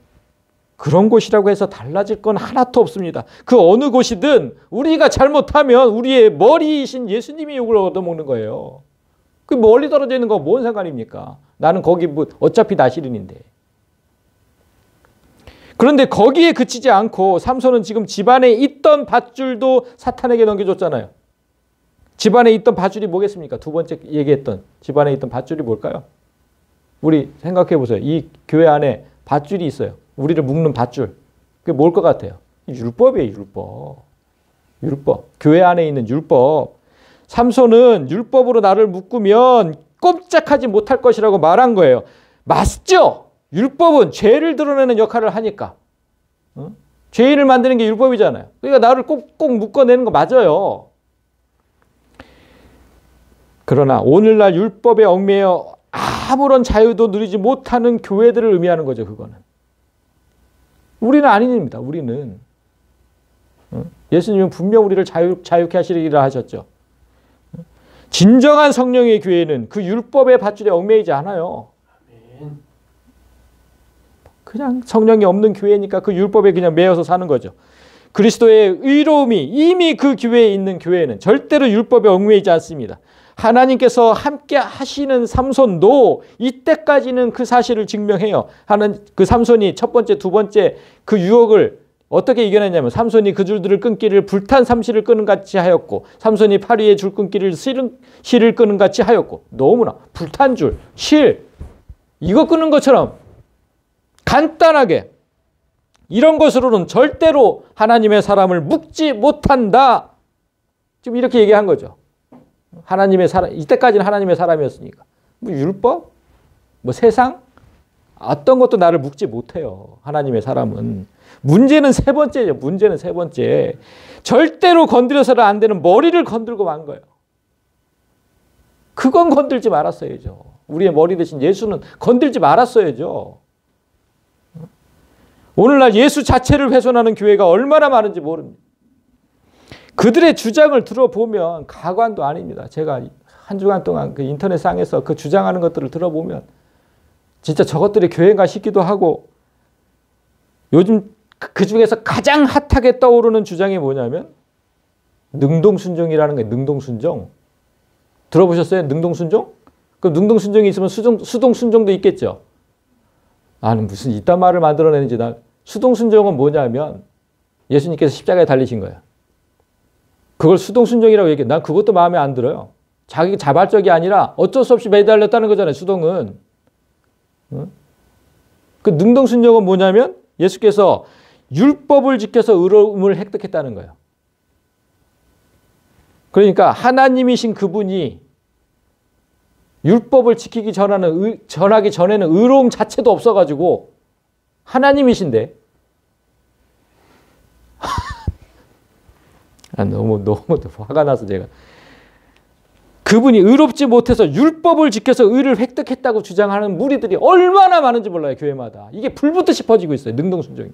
그런 곳이라고 해서 달라질 건 하나도 없습니다. 그 어느 곳이든 우리가 잘못하면 우리의 머리이신 예수님이 욕을 얻어먹는 거예요. 그 멀리 떨어져 있는 거 뭔 상관입니까? 나는 거기 뭐 어차피 나실인인데. 그런데 거기에 그치지 않고 삼손은 지금 집안에 있던 밧줄도 사탄에게 넘겨줬잖아요. 집안에 있던 밧줄이 뭐겠습니까? 두 번째 얘기했던 집안에 있던 밧줄이 뭘까요? 우리 생각해 보세요. 이 교회 안에 밧줄이 있어요. 우리를 묶는 밧줄. 그게 뭘 것 같아요? 율법이에요. 율법. 교회 안에 있는 율법. 삼손은 율법으로 나를 묶으면 꼼짝하지 못할 것이라고 말한 거예요. 맞죠? 율법은 죄를 드러내는 역할을 하니까. 죄인을 만드는 게 율법이잖아요. 그러니까 나를 꼭 묶어내는 거 맞아요. 그러나 오늘날 율법에 얽매여 아무런 자유도 누리지 못하는 교회들을 의미하는 거죠. 그거는. 우리는 아닙니다. 우리는. 예수님은 분명 우리를 자유케 하시리라 하셨죠. 진정한 성령의 교회는 그 율법의 밧줄에 얽매이지 않아요. 그냥 성령이 없는 교회니까 그 율법에 그냥 매여서 사는 거죠. 그리스도의 의로움이 이미 그 교회에 있는 교회는 절대로 율법에 얽매이지 않습니다. 하나님께서 함께 하시는 삼손도 이때까지는 그 사실을 증명해요. 그 삼손이 첫 번째, 두 번째 그 유혹을 어떻게 이겨냈냐면 삼손이 그 줄들을 끊기를 불탄 삼실을 끄는 같이 하였고 삼손이 팔 위에 줄 끊기를 실을 끄는 같이 하였고 너무나 불탄 줄, 실 이거 끄는 것처럼 간단하게 이런 것으로는 절대로 하나님의 사람을 묶지 못한다. 지금 이렇게 얘기한 거죠. 하나님의 사람, 이때까지는 하나님의 사람이었으니까. 뭐 율법? 뭐 세상? 어떤 것도 나를 묶지 못해요. 하나님의 사람은. 문제는 세 번째죠. 문제는 세 번째. 절대로 건드려서는 안 되는 머리를 건들고 만 거예요. 그건 건들지 말았어야죠. 우리의 머리 대신 예수는 건들지 말았어야죠. 오늘날 예수 자체를 훼손하는 교회가 얼마나 많은지 모릅니다. 그들의 주장을 들어보면 가관도 아닙니다. 제가 한 주간 동안 그 인터넷상에서 그 주장하는 것들을 들어보면 진짜 저것들이 교회인가 싶기도 하고 요즘 그 중에서 가장 핫하게 떠오르는 주장이 뭐냐면 능동순종이라는 거예요. 능동순종. 들어보셨어요? 능동순종? 그럼 능동순종이 있으면 수동순종도 있겠죠. 나는 무슨 이딴 말을 만들어내는지 수동순종은 뭐냐면 예수님께서 십자가에 달리신 거예요. 그걸 수동순종이라고 얘기해요. 난 그것도 마음에 안 들어요. 자기 자발적이 아니라 어쩔 수 없이 매달렸다는 거잖아요. 수동은. 그 능동순종은 뭐냐면 예수께서 율법을 지켜서 의로움을 획득했다는 거예요. 그러니까 하나님이신 그분이 율법을 지키기 전하기 전에는 의로움 자체도 없어가지고 하나님이신데 너무 화가 나서 제가 그분이 의롭지 못해서 율법을 지켜서 의를 획득했다고 주장하는 무리들이 얼마나 많은지 몰라요. 교회마다. 이게 불붙듯이 퍼지고 있어요. 능동순종이.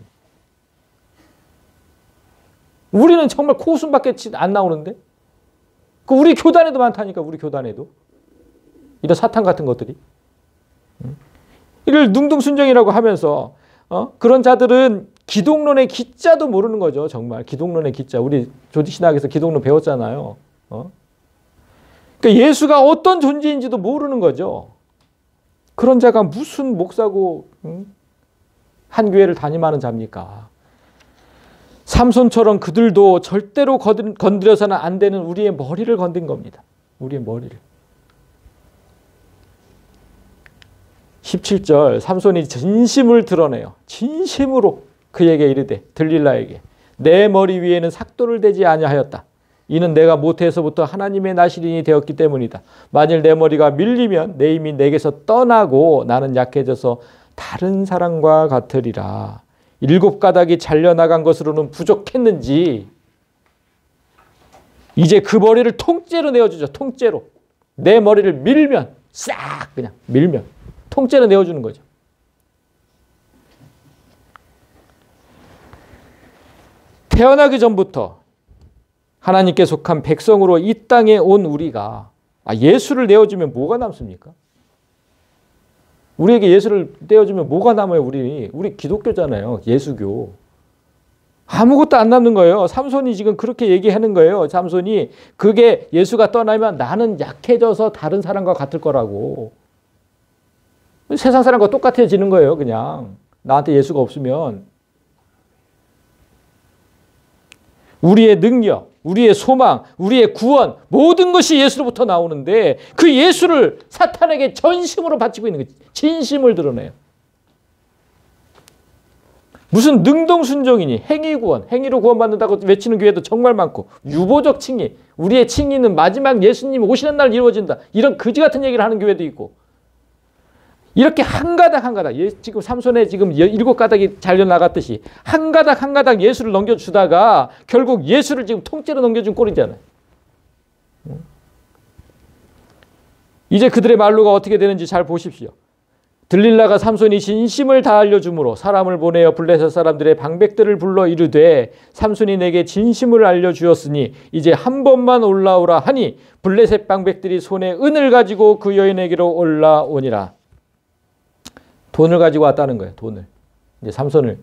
우리는 정말 코웃음밖에 안 나오는데 우리 교단에도 많다니까. 우리 교단에도. 이런 사탄 같은 것들이. 이를 능동순종이라고 하면서 그런 자들은 기독론의 기자도 모르는 거죠. 정말 기독론의 기자. 우리 조직신학에서 기독론 배웠잖아요. 그러니까 예수가 어떤 존재인지도 모르는 거죠. 그런 자가 무슨 목사고 한 교회를 담임하는 자입니까? 삼손처럼 그들도 절대로 건드려서는 안 되는 우리의 머리를 건든 겁니다. 우리의 머리를. 17절 삼손이 진심을 드러내요. 진심으로 그에게 이르되 들릴라에게 내 머리 위에는 삭도를 대지 아니하였다. 이는 내가 모태에서부터 하나님의 나시린이 되었기 때문이다. 만일 내 머리가 밀리면 내 힘이 내게서 떠나고 나는 약해져서 다른 사람과 같으리라. 7가닥이 잘려나간 것으로는 부족했는지 이제 그 머리를 통째로 내어주죠. 통째로. 내 머리를 밀면 싹 그냥 밀면 통째로 내어주는 거죠. 태어나기 전부터 하나님께 속한 백성으로 이 땅에 온 우리가 예수를 내어주면 뭐가 남습니까? 우리에게 예수를 내어주면 뭐가 남아요? 우리 기독교잖아요. 예수교. 아무것도 안 남는 거예요. 삼손이 지금 그렇게 얘기하는 거예요. 삼손이 그게 예수가 떠나면 나는 약해져서 다른 사람과 같을 거라고. 세상 사람과 똑같아지는 거예요. 그냥 나한테 예수가 없으면. 우리의 능력, 우리의 소망, 우리의 구원 모든 것이 예수로부터 나오는데 그 예수를 사탄에게 전심으로 바치고 있는 거지. 진심을 드러내요. 무슨 능동순종이니 행위구원, 행위로 구원받는다고 외치는 교회도 정말 많고 유보적 칭의, 우리의 칭의는 마지막 예수님 오시는 날 이루어진다. 이런 거지 같은 얘기를 하는 교회도 있고 이렇게 한 가닥 지금 삼손에 지금 7가닥이 잘려나갔듯이 한 가닥 예수를 넘겨주다가 결국 예수를 지금 통째로 넘겨준 꼴이잖아요. 이제 그들의 말로가 어떻게 되는지 잘 보십시오. 들릴라가 삼손이 진심을 다 알려주므로 사람을 보내어 블레셋 사람들의 방백들을 불러 이르되 삼손이 내게 진심을 알려주었으니 이제 한 번만 올라오라 하니 블레셋 방백들이 손에 은을 가지고 그 여인에게로 올라오니라. 돈을 가지고 왔다는 거예요. 돈을. 이제 삼손을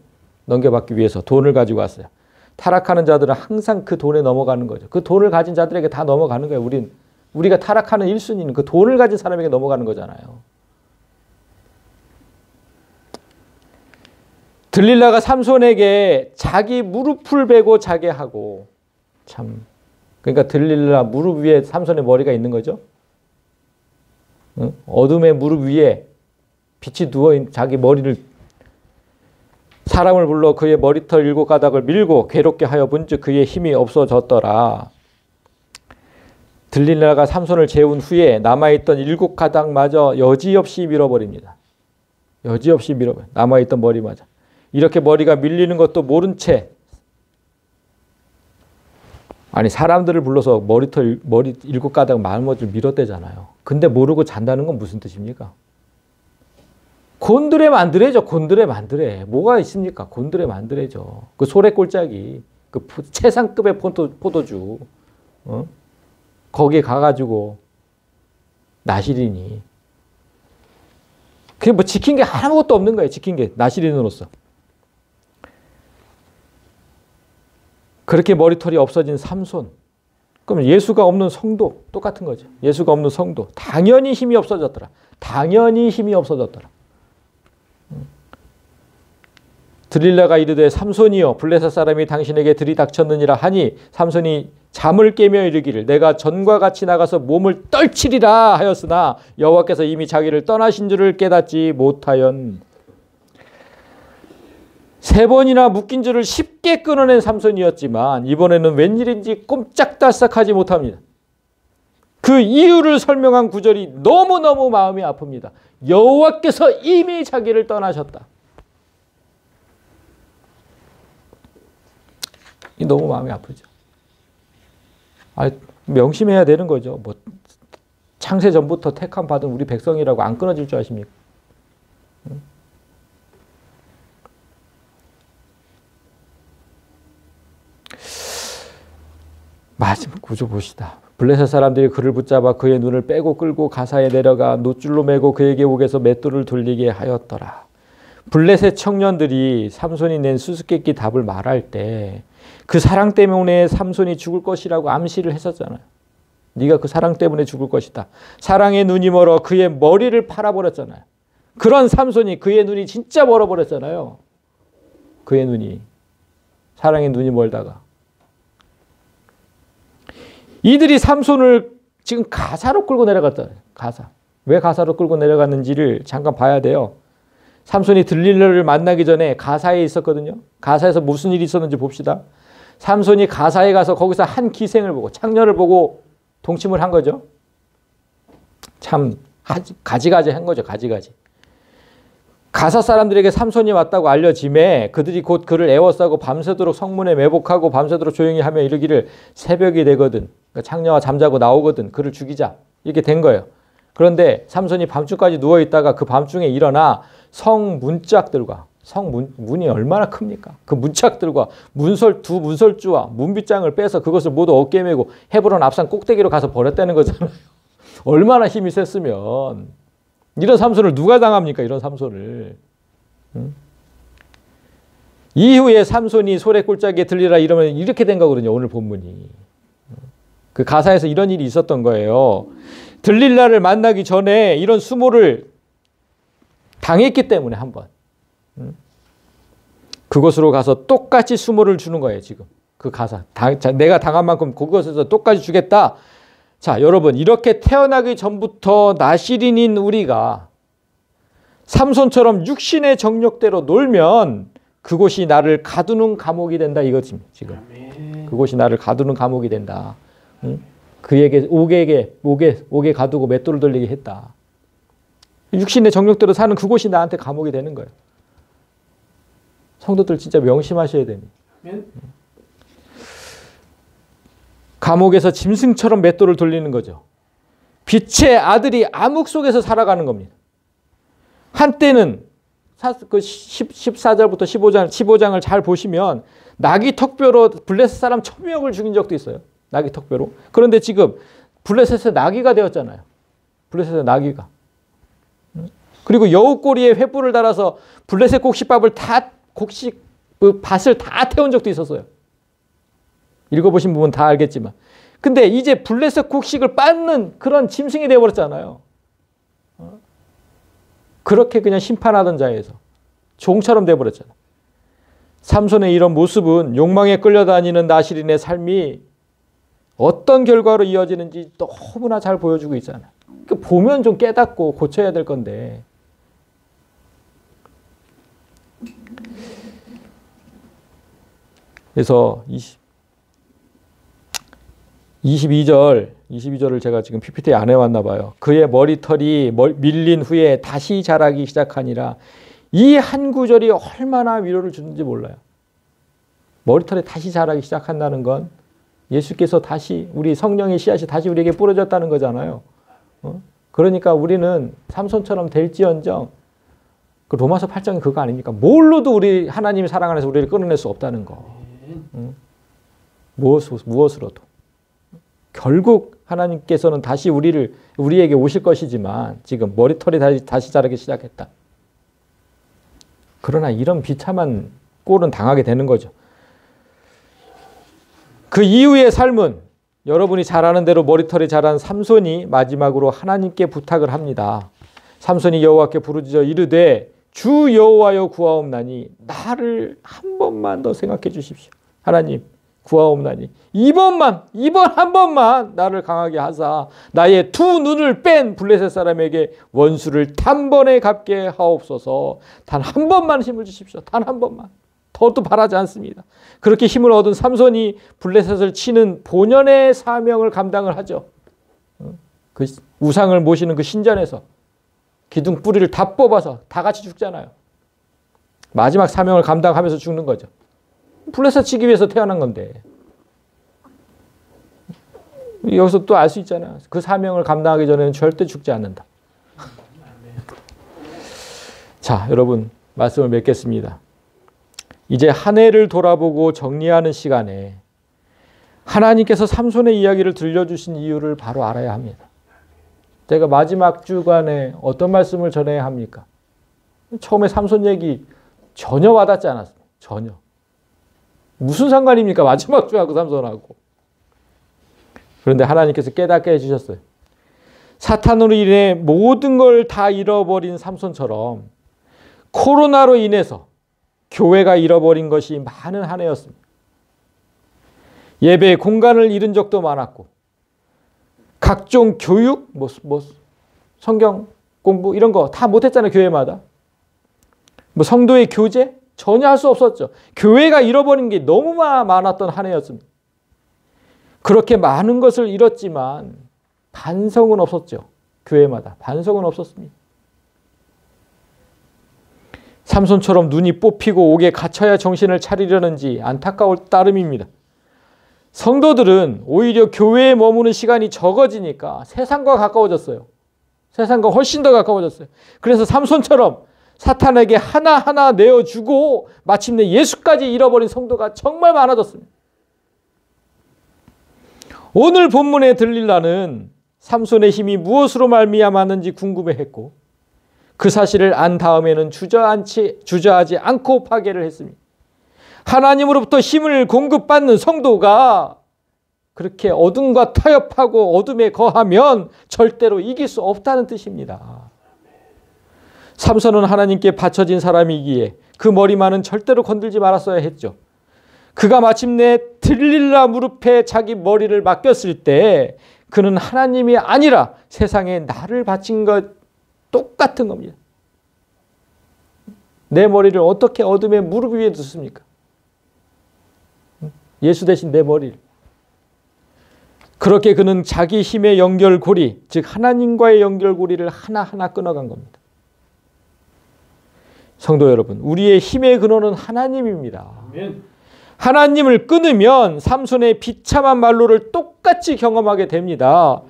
넘겨받기 위해서 돈을 가지고 왔어요. 타락하는 자들은 항상 그 돈에 넘어가는 거죠. 그 돈을 가진 자들에게 다 넘어가는 거예요. 우리가 타락하는 1순위는 그 돈을 가진 사람에게 넘어가는 거잖아요. 들릴라가 삼손에게 자기 무릎을 베고 자게 하고 참 그러니까 들릴라 무릎 위에 삼손의 머리가 있는 거죠. 응? 어둠의 무릎 위에 빛이 누워있는 자기 머리를 사람을 불러 그의 머리털 7가닥을 밀고 괴롭게 하여 본즉 그의 힘이 없어졌더라. 들릴라가 삼손을 재운 후에 남아있던 7가닥마저 여지없이 밀어버립니다. 여지없이 밀어버려. 남아있던 머리마저. 이렇게 머리가 밀리는 것도 모른 채 아니 사람들을 불러서 머리 7가닥 마음을 밀어대잖아요. 근데 모르고 잔다는 건 무슨 뜻입니까? 곤드레 만드레죠. 곤드레 만드레. 뭐가 있습니까? 곤드레 만드레죠. 그 소래 꼴짜기. 그 최상급의 포도주. 거기에 가가지고 나시린이. 그게 뭐 지킨 게 아무것도 없는 거예요. 지킨 게 나시린으로서. 그렇게 머리털이 없어진 삼손. 그럼 예수가 없는 성도 똑같은 거죠. 예수가 없는 성도. 당연히 힘이 없어졌더라. 당연히 힘이 없어졌더라. 들릴라가 이르되 삼손이여 블레셋 사람이 당신에게 들이닥쳤느니라 하니 삼손이 잠을 깨며 이르기를 내가 전과 같이 나가서 몸을 떨치리라 하였으나 여호와께서 이미 자기를 떠나신 줄을 깨닫지 못하연. 3번이나 묶인 줄을 쉽게 끊어낸 삼손이었지만 이번에는 웬일인지 꼼짝달싹하지 못합니다. 그 이유를 설명한 구절이 너무너무 마음이 아픕니다. 여호와께서 이미 자기를 떠나셨다. 이 너무 마음이 아프죠. 명심해야 되는 거죠. 뭐 창세 전부터 택함 받은 우리 백성이라고 안 끊어질 줄 아십니까? 마지막 구조 봅시다. 블레셋 사람들이 그를 붙잡아 그의 눈을 빼고 끌고 가사에 내려가 놋줄로 매고 그에게 옥에서 맷돌을 돌리게 하였더라. 블레셋 청년들이 삼손이 낸 수수께끼 답을 말할 때 그 사랑 때문에 삼손이 죽을 것이라고 암시를 했었잖아요. 네가 그 사랑 때문에 죽을 것이다. 사랑의 눈이 멀어 그의 머리를 팔아버렸잖아요. 그런 삼손이 그의 눈이 진짜 멀어버렸잖아요. 그의 눈이. 사랑의 눈이 멀다가. 이들이 삼손을 지금 가사로 끌고 내려갔잖아요. 가사. 왜 가사로 끌고 내려갔는지를 잠깐 봐야 돼요. 삼손이 들릴러를 만나기 전에 가사에 있었거든요. 가사에서 무슨 일이 있었는지 봅시다. 삼손이 가사에 가서 거기서 한 기생을 보고 창녀를 보고 동침을 한 거죠. 참 가지가지 한 거죠. 가지가지. 가사 사람들에게 삼손이 왔다고 알려짐에 그들이 곧 그를 애워싸고 밤새도록 성문에 매복하고 밤새도록 조용히 하며 이르기를 새벽이 되거든. 그러니까 창녀와 잠자고 나오거든. 그를 죽이자. 이렇게 된 거예요. 그런데 삼손이 밤중까지 누워있다가 그 밤중에 일어나 성 문짝들과 문이 얼마나 큽니까? 그 문짝들과 두 문설주와 문빗장을 빼서 그것을 모두 어깨에 메고 헤브론 앞산 꼭대기로 가서 버렸다는 거잖아요. 얼마나 힘이 셌으면. 이런 삼손을 누가 당합니까? 이런 삼손을. 응? 이후에 삼손이 소래 꼴짝이에 들리라 이러면 이렇게 된 거거든요. 오늘 본문이. 그 가사에서 이런 일이 있었던 거예요. 들릴라를 만나기 전에 이런 수모를 당했기 때문에 한번. 그곳으로 가서 똑같이 수모를 주는 거예요. 지금 그 가사. 내가 당한 만큼 그곳에서 똑같이 주겠다. 자, 여러분 이렇게 태어나기 전부터 나실인인 우리가 삼손처럼 육신의 정욕대로 놀면 그곳이 나를 가두는 감옥이 된다 이거지. 지금 그곳이 나를 가두는 감옥이 된다. 응? 그에게 옥에 가두고 맷돌을 돌리게 했다. 육신의 정욕대로 사는 그곳이 나한테 감옥이 되는 거예요. 성도들 진짜 명심하셔야 됩니다. 감옥에서 짐승처럼 맷돌을 돌리는 거죠. 빛의 아들이 암흑 속에서 살아가는 겁니다. 한때는 그 14절부터 15장을 잘 보시면 나귀 턱뼈로 블레셋 사람 1000명을 죽인 적도 있어요. 나귀 턱뼈로. 그런데 지금 블레셋의 나귀가 되었잖아요. 블레셋의 나귀가. 그리고 여우꼬리에 횃불을 달아서 블레셋 곡식밥을 밭을 다 태운 적도 있었어요. 읽어보신 부분 다 알겠지만. 근데 이제 블레셋 곡식을 빻는 그런 짐승이 되어버렸잖아요. 그렇게 그냥 심판하던 자에서 종처럼 되어버렸잖아요. 삼손의 이런 모습은 욕망에 끌려다니는 나실인의 삶이 어떤 결과로 이어지는지 너무나 잘 보여주고 있잖아요. 보면 좀 깨닫고 고쳐야 될 건데. 그래서 22절을 제가 지금 PPT에 안 해왔나 봐요. 그의 머리털이 밀린 후에 다시 자라기 시작하니라. 이 한 구절이 얼마나 위로를 주는지 몰라요. 머리털이 다시 자라기 시작한다는 건 예수께서 다시 우리 성령의 씨앗이 다시 우리에게 뿌려졌다는 거잖아요. 그러니까 우리는 삼손처럼 될지언정 그 로마서 8장이 그거 아닙니까? 뭘로도 우리 하나님의 사랑 안에서 우리를 끊어낼 수 없다는 거. 무엇으로도. 결국 하나님께서는 다시 우리에게 오실 것이지만 지금 머리털이 다시 자라기 시작했다. 그러나 이런 비참한 꼴은 당하게 되는 거죠. 그 이후의 삶은 여러분이 잘 아는 대로 머리털이 자란 삼손이 마지막으로 하나님께 부탁을 합니다. 삼손이 여호와께 부르짖어 이르되 주 여호와여 구하옵나니 나를 한 번만 더 생각해 주십시오. 하나님 구하옵나니 이번 한 번만 나를 강하게 하사 나의 두 눈을 뺀 블레셋 사람에게 원수를 단번에 갚게 하옵소서. 단 한 번만 힘을 주십시오. 단 한 번만. 더도 바라지 않습니다. 그렇게 힘을 얻은 삼손이 블레셋을 치는 본연의 사명을 감당을 하죠. 그 우상을 모시는 그 신전에서 기둥 뿌리를 다 뽑아서 다 같이 죽잖아요. 마지막 사명을 감당하면서 죽는 거죠. 블레셋 치기 위해서 태어난 건데. 여기서 또 알 수 있잖아요. 그 사명을 감당하기 전에는 절대 죽지 않는다. 자, 여러분 말씀을 맺겠습니다. 이제 한 해를 돌아보고 정리하는 시간에 하나님께서 삼손의 이야기를 들려주신 이유를 바로 알아야 합니다. 제가 마지막 주간에 어떤 말씀을 전해야 합니까? 처음에 삼손 얘기 전혀 와닿지 않았습니다. 전혀. 무슨 상관입니까? 마지막 주하고 삼손하고. 그런데 하나님께서 깨닫게 해주셨어요. 사탄으로 인해 모든 걸 다 잃어버린 삼손처럼 코로나로 인해서 교회가 잃어버린 것이 많은 한 해였습니다. 예배 공간을 잃은 적도 많았고 각종 교육, 성경 공부 이런 거 다 못했잖아요. 교회마다. 성도의 교제 전혀 할 수 없었죠. 교회가 잃어버린 게 너무 많았던 한 해였습니다. 그렇게 많은 것을 잃었지만 반성은 없었죠. 교회마다 반성은 없었습니다. 삼손처럼 눈이 뽑히고 옥에 갇혀야 정신을 차리려는지 안타까울 따름입니다. 성도들은 오히려 교회에 머무는 시간이 적어지니까 세상과 가까워졌어요. 세상과 훨씬 더 가까워졌어요. 그래서 삼손처럼 사탄에게 하나하나 내어주고 마침내 예수까지 잃어버린 성도가 정말 많아졌습니다. 오늘 본문에 들릴 나는 삼손의 힘이 무엇으로 말미암았는지 궁금해했고 그 사실을 안 다음에는 주저하지 않고 파괴를 했습니다. 하나님으로부터 힘을 공급받는 성도가 그렇게 어둠과 타협하고 어둠에 거하면 절대로 이길 수 없다는 뜻입니다. 삼손은 하나님께 바쳐진 사람이기에 그 머리만은 절대로 건들지 말았어야 했죠. 그가 마침내 들릴라 무릎에 자기 머리를 맡겼을 때 그는 하나님이 아니라 세상에 나를 바친 것 똑같은 겁니다. 내 머리를 어떻게 어둠의 무릎 위에 뒀습니까? 예수 대신 내 머리를. 그렇게 그는 자기 힘의 연결고리, 즉 하나님과의 연결고리를 하나하나 끊어간 겁니다. 성도 여러분, 우리의 힘의 근원은 하나님입니다. 아멘. 하나님을 끊으면 삼손의 비참한 말로를 똑같이 경험하게 됩니다.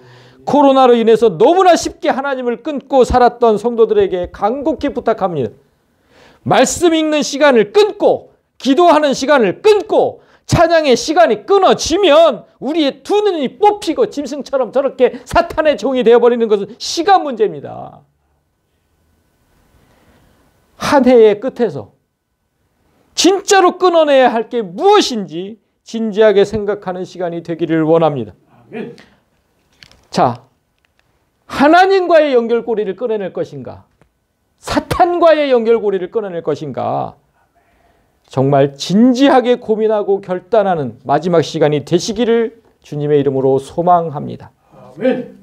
코로나로 인해서 너무나 쉽게 하나님을 끊고 살았던 성도들에게 간곡히 부탁합니다. 말씀 읽는 시간을 끊고 기도하는 시간을 끊고 찬양의 시간이 끊어지면 우리의 두 눈이 뽑히고 짐승처럼 저렇게 사탄의 종이 되어버리는 것은 시간 문제입니다. 한 해의 끝에서 진짜로 끊어내야 할 게 무엇인지 진지하게 생각하는 시간이 되기를 원합니다. 아멘. 자, 하나님과의 연결고리를 끊어낼 것인가? 사탄과의 연결고리를 끊어낼 것인가? 정말 진지하게 고민하고 결단하는 마지막 시간이 되시기를 주님의 이름으로 소망합니다. 아멘.